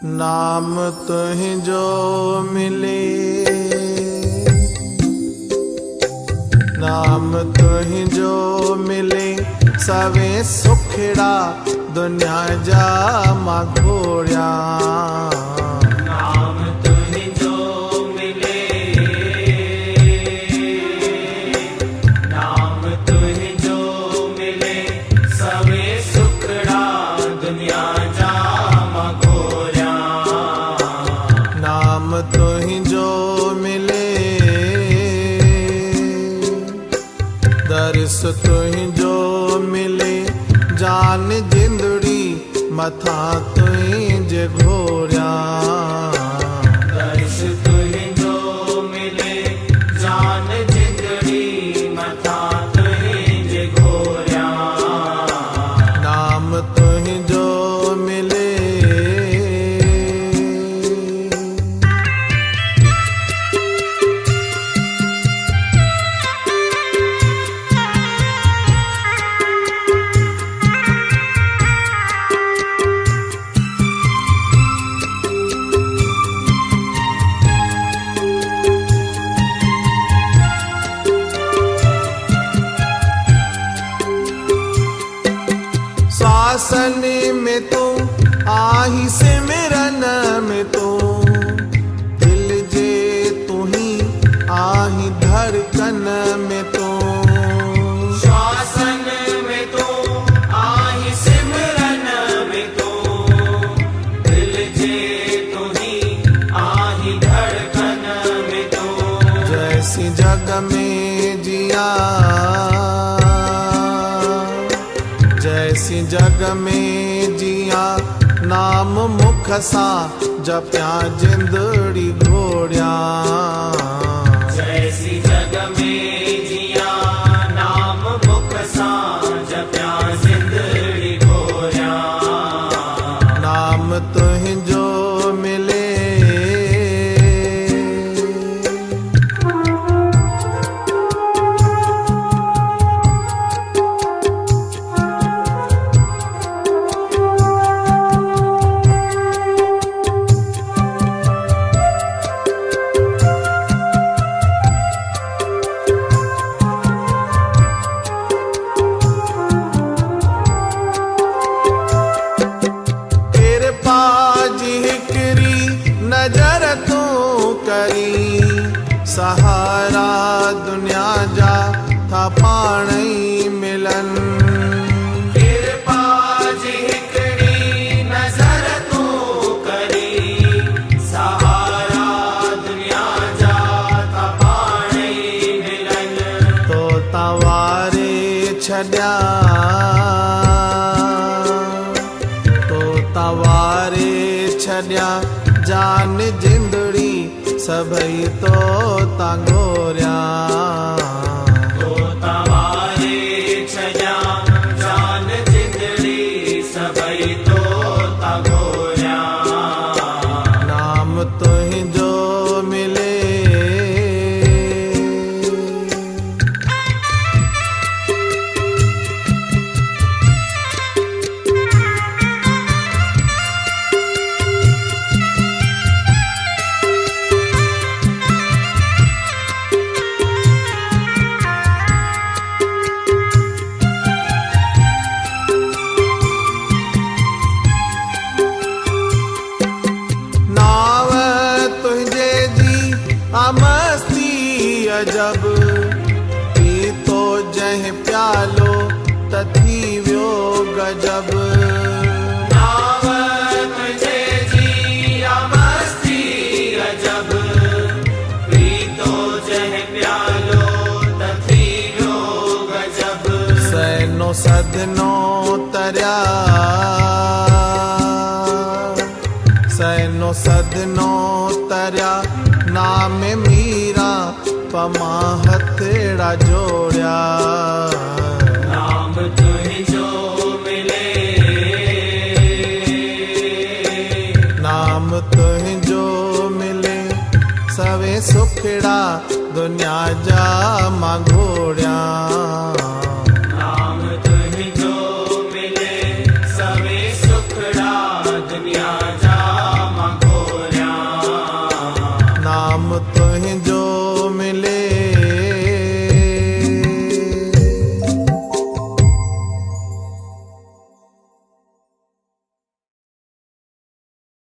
नाम तुझो मिले, नाम तुझो मिले सवे सुखड़ा दुनिया जा माघोड़िया। नाम तुझो मिले, नाम तुझो मिले सवे सुखड़ा दुनिया जा माघोड़िया। नाम तुझो मिले, दर्श तुझो मिले जान जिंदड़ी मथा तुझे घोड़िया। दर्श तुझो मिले जान जिंदड़ी मथा तुझे घोड़िया। नाम तुझो मिले, शासन में तू आही सिमरन में तू, दिल जे तू ही आही धड़कन में तू। शासन में तो आही सिमरन में तो, दिल जे तू ही आही धड़कन में तो। जैसी जग में जिया, जैसी जग में जिया नाम मुख सा जप्या जिंदड़ी घोड़िया। जैसी जग में जिया नाम मुख सा जप्या जिंदड़ी घोड़िया। नाम तुझो मिले, नजर तू करी सहारा दुनिया जा था पाणई मिलन। कृपा जी हिकड़ी नजर तू करी सहारा दुनिया जा था पाणई मिलन। तो तवारे छड्या, तो तवारे छड्या जान जिंदड़ी सभई तो तांगोरिया। तो तवारे छड्या जान जिंदड़ी सभई तो तांगोरिया। नाम तुझो मिले, मस्ती अजब पी तो जह प्यालो तथी व्यो गजब। नाव तुझे जी मस्ती अजब पी तो जह प्यालो तथी व्यो गजब। सैनो सदनो तरया, सैनो सदनो तरया नाम मीरा पमा हथेड़ा जोड़िया। नाम तुझो मिले, नाम तुझो मिले सवे सुखड़ा दुनिया जा माघोड़िया। नाम तुझो मिले सवे सुखड़ा दुनिया जा तुहि